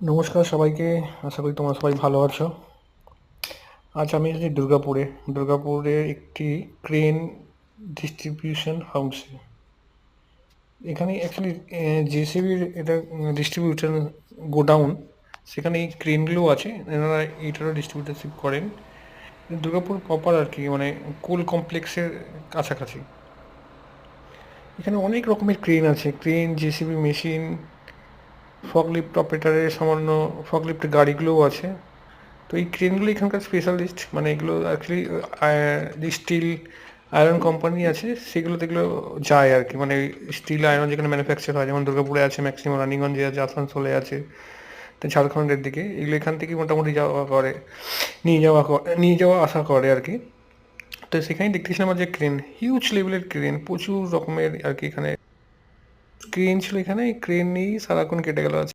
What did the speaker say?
নমস্কার সবাইকে। আশা করি তোমরা সবাই ভালো আছো। আজ আমি এসেছি দুর্গাপুরে একটি ক্রেন ডিস্ট্রিবিউশন হাউসে। এখানে অ্যাকচুয়ালি জেসিবির এটা ডিস্ট্রিবিউশন গোডাউন। সেখানে এই ক্রেনগুলো আছে, এনারা এইটারও ডিস্ট্রিবিউটারশিপ করেন। দুর্গাপুর প্রপার আর কি, মানে কোল কমপ্লেক্সের কাছাকাছি। এখানে অনেক রকমের ক্রেন আছে, ক্রেন, জেসিবি মেশিন, ফগলিফট অপারেটারের সামান্য ফগলিফট গাড়িগুলোও আছে। তো এই ক্রেনগুলো এখানকার স্পেশালিস্ট, মানে এগুলো অ্যাকচুয়ালি যে স্টিল আয়রন কোম্পানি আছে সেগুলোতে এগুলো যায় আর কি, মানে স্টিল আয়রন যেখানে ম্যানুফ্যাকচার হয়, যেমন দুর্গাপুরে আছে, ম্যাক্সিমাম রানিগঞ্জে আছে, আসানসোলে আছে, তো ঝাড়খণ্ডের দিকে এগুলো এখান থেকে মোটামুটি যাওয়া করে, নিয়ে যাওয়া আসা করে আর কি। তো সেখানেই দেখতেছিলাম যে ক্রেন, হিউজ লেভেলের ক্রেন, প্রচুর রকমের আর কি। এখানে ক্রেন ছিল, এখানে ক্রেন নিয়েই সারাক্ষণ কেটে গেল আজ।